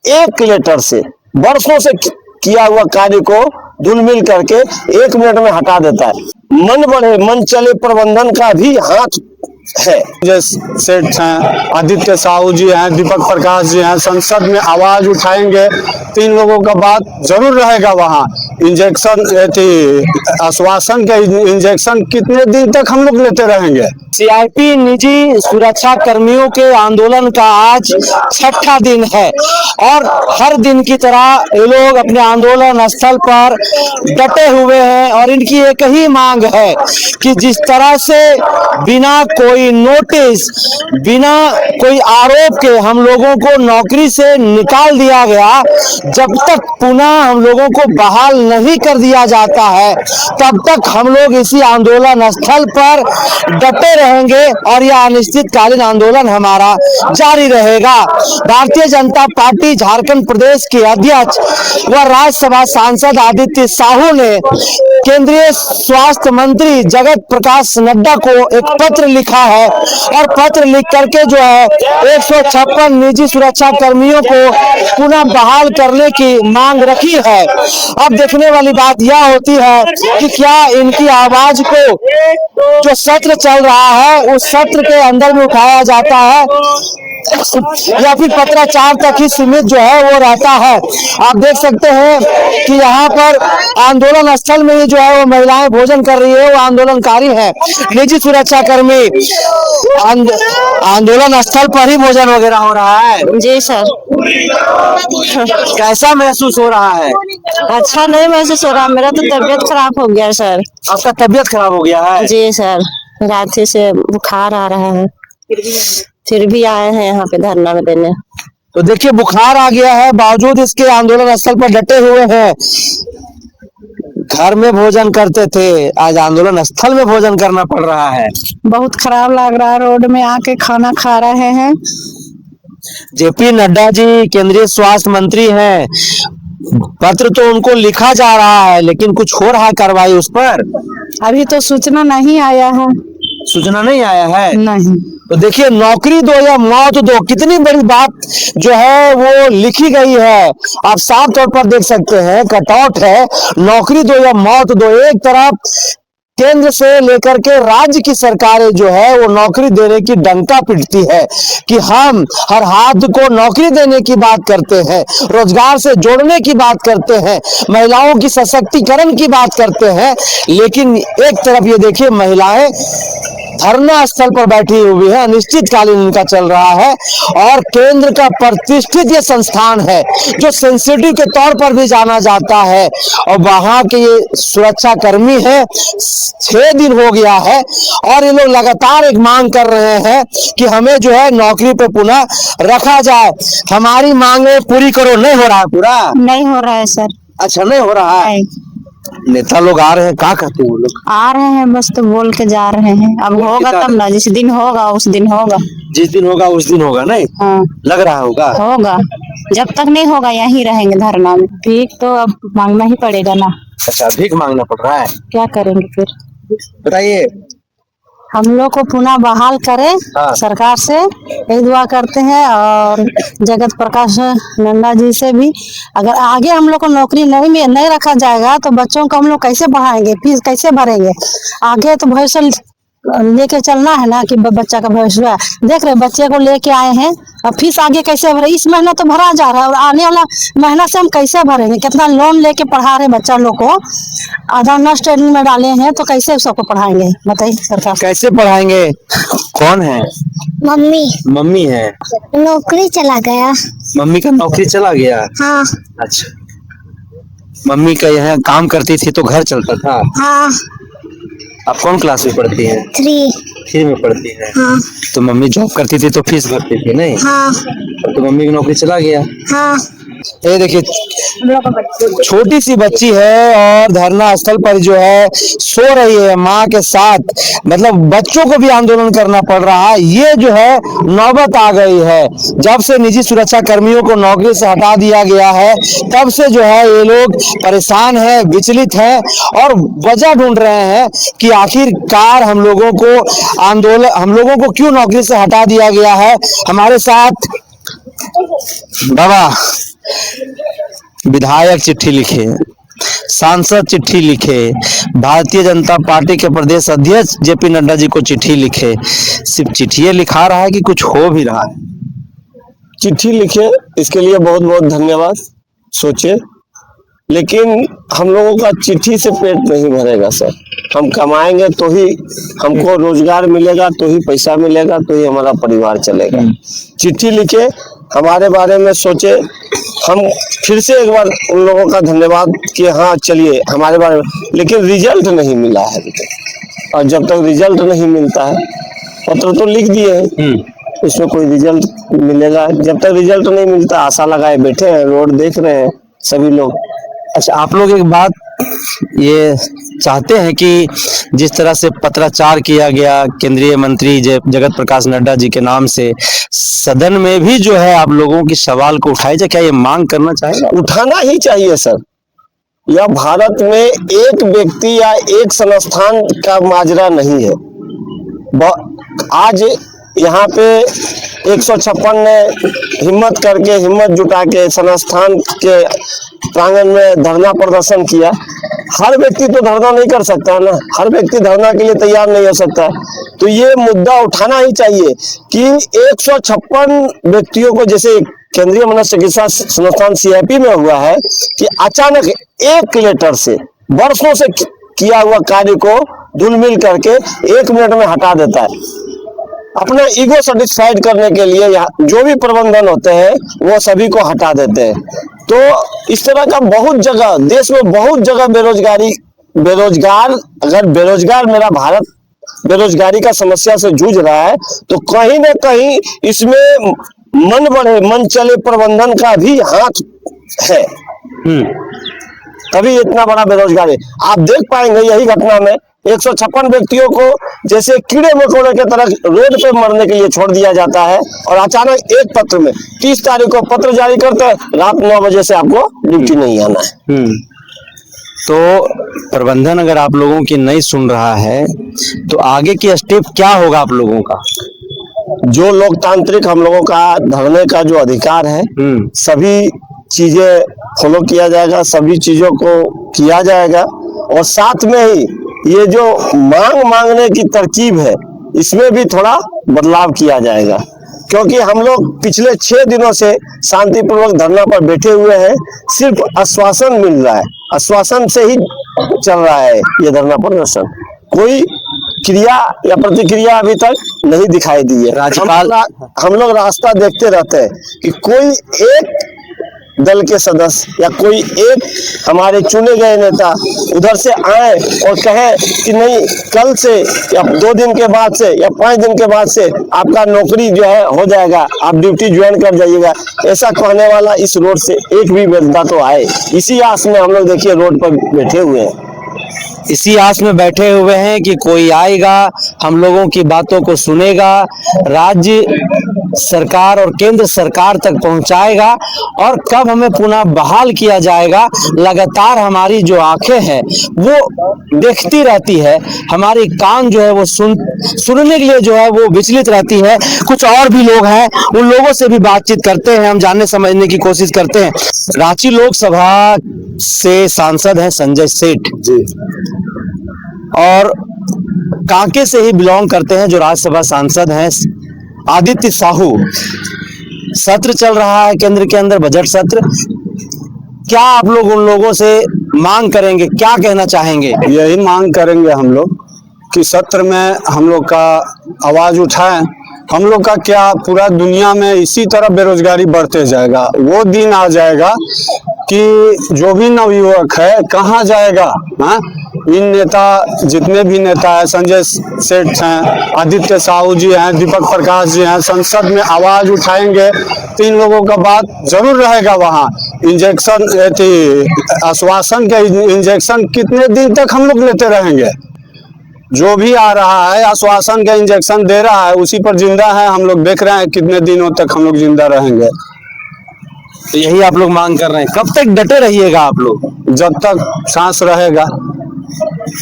एक लेटर से वर्षों से किया हुआ कार्य को धुल मिल करके 1 मिनट में हटा देता है। मन बढ़े मन चले प्रबंधन का भी हाथ है। जैसे सेठ हैं, आदित्य साहू जी हैं, दीपक प्रकाश जी हैं, संसद में आवाज उठाएंगे तो इन लोगों का बात जरूर रहेगा। वहाँ इंजेक्शन आश्वासन के इंजेक्शन कितने दिन तक हम लोग लेते रहेंगे। सीआरपी निजी सुरक्षा कर्मियों के आंदोलन का आज 6ठा दिन है और हर दिन की तरह ये लोग अपने आंदोलन स्थल पर डटे हुए हैं और इनकी एक ही मांग है कि जिस तरह से बिना कोई नोटिस, बिना कोई आरोप के हम लोगों को नौकरी से निकाल दिया गया, जब तक पुनः हम लोगों को बहाल नहीं कर दिया जाता है तब तक हम लोग इसी आंदोलन स्थल पर डटे रहेंगे और यह अनिश्चितकालीन आंदोलन हमारा जारी रहेगा। भारतीय जनता पार्टी झारखंड प्रदेश के अध्यक्ष व राज्यसभा सांसद आदित्य साहू ने केंद्रीय स्वास्थ्य मंत्री जगत प्रकाश नड्डा को एक पत्र लिखा है और पत्र लिख करके जो है 156 निजी सुरक्षा कर्मियों को पुनः बहाल करने की मांग रखी है। अब देखने वाली बात यह होती है कि क्या इनकी आवाज को जो सत्र चल रहा है उस सत्र के अंदर में उठाया जाता है या फिर पत्राचार तक ही सीमित जो है वो रहता है। आप देख सकते हैं कि यहाँ पर आंदोलन स्थल में ही जो है वो महिलाएं भोजन कर रही है, वो आंदोलनकारी है। निजी सुरक्षा कर्मी आंदोलन स्थल पर ही भोजन वगैरह हो रहा है। जी सर। कैसा महसूस हो रहा है? अच्छा नहीं महसूस हो रहा, मेरा तो तबीयत खराब हो गया सर। आपका तबीयत खराब हो गया है? जी सर, रात से बुखार आ रहा है, फिर भी आए हैं यहाँ पे धरना में देने। तो देखिए बुखार आ गया है, बावजूद इसके आंदोलन स्थल पर डटे हुए हैं। घर में भोजन करते थे, आज आंदोलन स्थल में भोजन करना पड़ रहा है। बहुत खराब लग रहा है, रोड में आके खाना खा रहे हैं। जेपी नड्डा जी केंद्रीय स्वास्थ्य मंत्री हैं, पत्र तो उनको लिखा जा रहा है लेकिन कुछ हो रहा है कार्रवाई उस पर? अभी तो सूचना नहीं आया है। सूचना नहीं आया है? नहीं। तो देखिए नौकरी दो या मौत दो, कितनी बड़ी बात जो है वो लिखी गई है। आप साफ तौर पर देख सकते हैं, कटआउट है, नौकरी दो या मौत दो। एक तरफ केंद्र से लेकर के राज्य की सरकारें जो है वो नौकरी देने की डंका पीटती है कि हम हर हाथ को नौकरी देने की बात करते हैं, रोजगार से जोड़ने की बात करते हैं, महिलाओं की सशक्तिकरण की बात करते हैं, लेकिन एक तरफ ये देखिए महिलाएं धरना स्थल पर बैठी हुई है, अनिश्चितकालीन इनका चल रहा है और केंद्र का प्रतिष्ठित ये संस्थान है जो सेंसिटिव के तौर पर भी जाना जाता है और वहां के ये सुरक्षा कर्मी है। 6 दिन हो गया है और ये लोग लगातार एक मांग कर रहे हैं कि हमें जो है नौकरी पे पुनः रखा जाए, हमारी मांगे पूरी करो। नहीं हो रहा है पूरा? नहीं हो रहा है सर। अच्छा नहीं हो रहा है? नेता लोग आ रहे हैं, क्या कहते हैं वो लोग? आ रहे हैं बस, तो बोल के जा रहे हैं। अब होगा तब ना, जिस दिन होगा उस दिन होगा। जिस दिन होगा उस दिन होगा। नहीं हाँ। लग रहा होगा होगा, जब तक नहीं होगा यहीं रहेंगे धरना में। भीख तो अब मांगना ही पड़ेगा ना। अच्छा भीख मांगना पड़ रहा है, क्या करेंगे फिर? बताइए। हम लोग को पुनः बहाल करे सरकार से यही दुआ करते हैं और जगत प्रकाश नड्डा जी से भी। अगर आगे हम लोग को नौकरी नहीं रखा जाएगा तो बच्चों को हम लोग कैसे पढ़ाएंगे, फीस कैसे भरेंगे? आगे तो भविष्य लेके चलना है ना कि बच्चा का भविष्य। देख रहे बच्चे को लेके आए हैं, अब फीस आगे कैसे भरे? इस महीना तो भरा जा रहा है और आने वाला महीना से हम कैसे भरेंगे? कितना लोन लेके पढ़ा रहे बच्चा लोग को, आधा नष्ट में डाले हैं, तो कैसे सबको पढ़ाएंगे बताइए सरकार? कैसे पढ़ाएंगे? कौन है? मम्मी। मम्मी है, नौकरी चला गया। मम्मी का नौकरी चला गया? हाँ। अच्छा, मम्मी का यहाँ काम करती थी तो घर चलता था? हाँ। आप कौन क्लास में पढ़ती हैं? 3 में पढ़ती है। हाँ। तो मम्मी जॉब करती थी तो फीस भरती थी नहीं? हाँ। तो मम्मी की नौकरी चला गया। हाँ। ये देखिए छोटी सी बच्ची है और धरना स्थल पर जो है सो रही है माँ के साथ। मतलब बच्चों को भी आंदोलन करना पड़ रहा है। ये जो है नौबत आ गई है, जब से निजी सुरक्षा कर्मियों को नौकरी से हटा दिया गया है तब से जो है ये लोग परेशान है, विचलित है और वजह ढूंढ रहे हैं कि आखिरकार हम लोगों को क्यों नौकरी से हटा दिया गया है। हमारे साथ बाबा विधायक चिट्ठी लिखे, सांसद चिट्ठी लिखे, भारतीय जनता पार्टी के प्रदेश अध्यक्ष जेपी नड्डा जी को चिट्ठी लिखे। सिर्फ चिट्ठी लिखा रहा है कि कुछ हो भी रहा है? चिट्ठी लिखे इसके लिए बहुत बहुत धन्यवाद, सोचे, लेकिन हम लोगों का चिट्ठी से पेट नहीं भरेगा सर। हम कमाएंगे तो ही हमको रोजगार मिलेगा, तो ही पैसा मिलेगा, तो ही हमारा परिवार चलेगा। चिट्ठी लिखे, हमारे बारे में सोचे। हम फिर से एक बार उन लोगों का धन्यवाद कि हाँ चलिए हमारे बारे में, लेकिन रिजल्ट नहीं मिला है अभी तक। और जब तक रिजल्ट नहीं मिलता है, पत्र तो लिख दिए हैं, इसमें कोई रिजल्ट मिलेगा? जब तक रिजल्ट नहीं मिलता आशा लगाए बैठे हैं, रोड देख रहे हैं सभी लोग। अच्छा, आप लोग एक बात ये चाहते हैं कि जिस तरह से पत्राचार किया गया केंद्रीय मंत्री जगत प्रकाश नड्डा जी के नाम से, सदन में भी जो है आप लोगों की सवाल को उठाई जाए, क्या ये मांग करना चाहेगा? उठाना ही चाहिए सर। यह भारत में एक व्यक्ति या एक संस्थान का माजरा नहीं है। आज यहाँ पे 156 ने हिम्मत जुटा के संस्थान के प्रांगण में धरना प्रदर्शन किया। हर व्यक्ति तो धरना नहीं कर सकता ना, हर व्यक्ति धरना के लिए तैयार नहीं हो सकता। तो ये मुद्दा उठाना ही चाहिए कि 156 व्यक्तियों को, जैसे केंद्रीय मनुष्य चिकित्सा संस्थान CIP में हुआ है, कि अचानक एक लेटर से वर्षों से किया हुआ कार्य को धुल मिल करके 1 मिनट में हटा देता है। अपना ईगो सेटिस्फाइड करने के लिए जो भी प्रबंधन होते हैं वो सभी को हटा देते हैं। तो इस तरह का बहुत जगह देश में बहुत जगह अगर बेरोजगार मेरा भारत बेरोजगारी का समस्या से जूझ रहा है, तो कहीं ना कहीं इसमें मन बढ़े मन चले प्रबंधन का भी हाथ है। तभी इतना बड़ा बेरोजगारी आप देख पाएंगे। यही घटना में 156 व्यक्तियों को जैसे कीड़े मकोड़े के तरह रोड पे मरने के लिए छोड़ दिया जाता है, और अचानक एक पत्र में 30 तारीख को पत्र जारी करते हैं, रात 9 बजे से आपको ड्यूटी नहीं आना है। तो प्रबंधन अगर आप लोगों की नहीं सुन रहा है तो आगे की स्टेप क्या होगा आप लोगों का? जो लोकतांत्रिक हम लोगों का धरने का जो अधिकार है, सभी चीजें फॉलो किया जाएगा, सभी चीजों को किया जाएगा। और साथ में ही ये जो मांगने की तरकीब है, इसमें भी थोड़ा बदलाव किया जाएगा, क्योंकि हम लोग पिछले 6 दिनों से शांतिपूर्वक धरना पर बैठे हुए हैं। सिर्फ आश्वासन मिल रहा है, आश्वासन से ही चल रहा है ये धरना प्रदर्शन। कोई क्रिया या प्रतिक्रिया अभी तक नहीं दिखाई दी है। हम लोग रास्ता देखते रहते हैं कि कोई एक दल के सदस्य या कोई एक हमारे चुने गए नेता उधर से आए और कहे कि नहीं, कल से या 2 दिन के बाद से या 5 दिन के बाद से आपका नौकरी जो है हो जाएगा, आप ड्यूटी ज्वाइन कर जाइएगा। ऐसा कहने वाला इस रोड से एक भी बंदा तो आए। इसी आस में हम लोग देखिए रोड पर बैठे हुए हैं। इसी आस में बैठे हुए हैं कि कोई आएगा, हम लोगों की बातों को सुनेगा, राज्य सरकार और केंद्र सरकार तक पहुंचाएगा, और कब हमें पुनः बहाल किया जाएगा। लगातार हमारी जो आंखें हैं वो देखती रहती है, हमारी कान जो है वो सुनने के लिए जो है वो विचलित रहती है। कुछ और भी लोग हैं, उन लोगों से भी बातचीत करते हैं, हम जानने समझने की कोशिश करते हैं। रांची लोकसभा से सांसद हैं संजय सेठ जी, और कांके से ही बिलोंग करते हैं जो राज्यसभा सांसद हैं आदित्य साहू। सत्र चल रहा है केंद्र के अंदर, बजट सत्र। क्या आप लोग उन लोगों से मांग करेंगे, क्या कहना चाहेंगे? यही मांग करेंगे हम लोग कि सत्र में हम लोग का आवाज उठाएं। हम लोग का क्या, पूरा दुनिया में इसी तरह बेरोजगारी बढ़ते जाएगा। वो दिन आ जाएगा कि जो भी नवयुवक है कहाँ जाएगा। हाँ, इन नेता, जितने भी नेता हैं, संजय सेठ हैं, आदित्य साहू जी हैं, दीपक प्रकाश जी हैं, संसद में आवाज उठाएंगे तो इन लोगों का बात जरूर रहेगा। वहाँ इंजेक्शन आश्वासन के इंजेक्शन कितने दिन तक हम लोग लेते रहेंगे? जो भी आ रहा है आश्वासन का इंजेक्शन दे रहा है, उसी पर जिंदा है। हम लोग देख रहे हैं कितने दिनों तक हम लोग जिंदा रहेंगे। तो यही आप लोग मांग कर रहे हैं। कब तक डटे रहिएगा आप लोग? जब तक सांस रहेगा।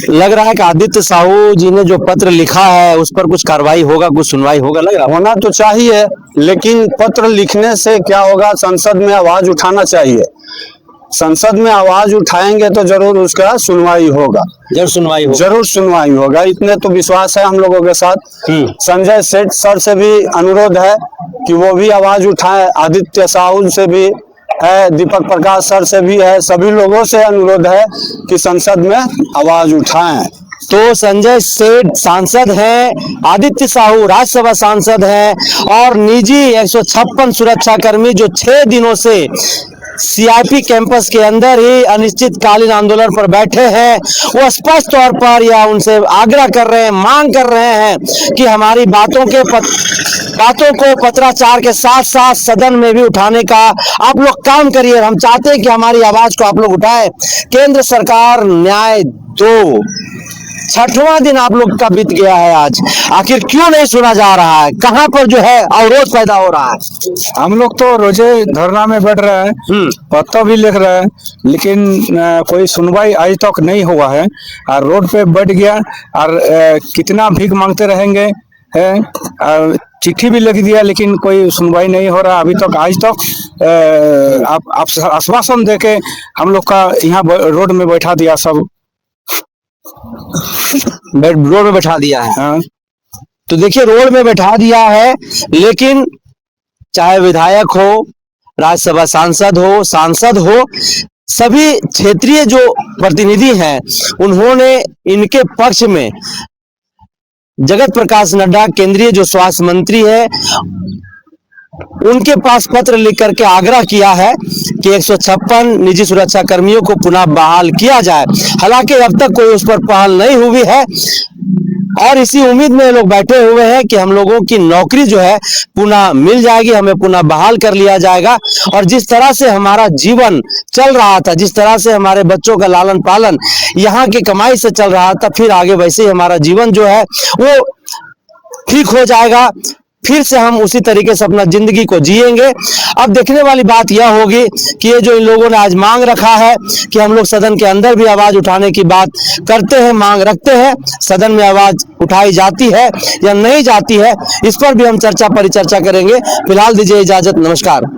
लग रहा है कि आदित्य साहू जी ने जो पत्र लिखा है उस पर कुछ कार्रवाई होगा, कुछ सुनवाई होगा, लग रहा है। होना तो चाहिए, लेकिन पत्र लिखने से क्या होगा, संसद में आवाज उठाना चाहिए। संसद में आवाज उठाएंगे तो जरूर उसका सुनवाई होगा, जरूर सुनवाई होगा, इतने तो विश्वास है हम लोगों के साथ। संजय सेठ सर से भी अनुरोध है कि वो भी आवाज उठाएं, आदित्य साहू से भी है, दीपक प्रकाश सर से भी है, सभी लोगों से अनुरोध है कि संसद में आवाज उठाएं। तो संजय सेठ सांसद हैं, आदित्य साहू राज्यसभा सांसद हैं और निजी 156 सुरक्षाकर्मी जो 6 दिनों से सीआईपी कैंपस के अंदर ही अनिश्चितकालीन आंदोलन पर बैठे हैं, वो स्पष्ट तौर पर या उनसे आग्रह कर रहे हैं, मांग कर रहे हैं कि हमारी बातों को पत्राचार के साथ साथ सदन में भी उठाने का आप लोग काम करिए। हम चाहते हैं कि हमारी आवाज को आप लोग उठाएं। केंद्र सरकार न्याय दो, 6वां दिन आप लोग का बीत गया है आज, आखिर क्यों नहीं सुना जा रहा है? कहां पर जो है अवरोध पैदा हो रहा है? हम लोग तो रोजे धरना में बैठ रहे हैं, पत्र भी लिख रहे हैं, लेकिन कोई सुनवाई आज तक नहीं हुआ है। और रोड पे बैठ गया और कितना भीख मांगते रहेंगे है, चिट्ठी भी लिख दिया लेकिन कोई सुनवाई नहीं हो रहा अभी तक। आज तक आप आश्वासन देके हम लोग का यहाँ रोड में बैठा दिया, सब रोड में बैठा दिया है। हाँ। तो देखिए रोड में बैठा दिया है, लेकिन चाहे विधायक हो, राज्यसभा सांसद हो, सभी क्षेत्रीय जो प्रतिनिधि हैं उन्होंने इनके पक्ष में जगत प्रकाश नड्डा केंद्रीय जो स्वास्थ्य मंत्री है उनके पास पत्र लिख करके आग्रह किया है कि 156 निजी सुरक्षा कर्मियों को पुनः बहाल किया जाए। हालांकि अब तक कोई उस पर पहल नहीं हुई है और इसी उम्मीद में लोग बैठे हुए हैं कि हम लोगों की नौकरी जो है पुनः मिल जाएगी, हमें पुनः बहाल कर लिया जाएगा और जिस तरह से हमारा जीवन चल रहा था, जिस तरह से हमारे बच्चों का लालन पालन यहाँ की कमाई से चल रहा था, फिर आगे वैसे ही हमारा जीवन जो है वो ठीक हो जाएगा, फिर से हम उसी तरीके से अपना जिंदगी को जिएंगे। अब देखने वाली बात यह होगी कि ये जो इन लोगों ने आज मांग रखा है कि हम लोग सदन के अंदर भी आवाज उठाने की बात करते हैं, मांग रखते हैं, सदन में आवाज उठाई जाती है या नहीं जाती है, इस पर भी हम चर्चा परिचर्चा करेंगे। फिलहाल दीजिए इजाजत, नमस्कार।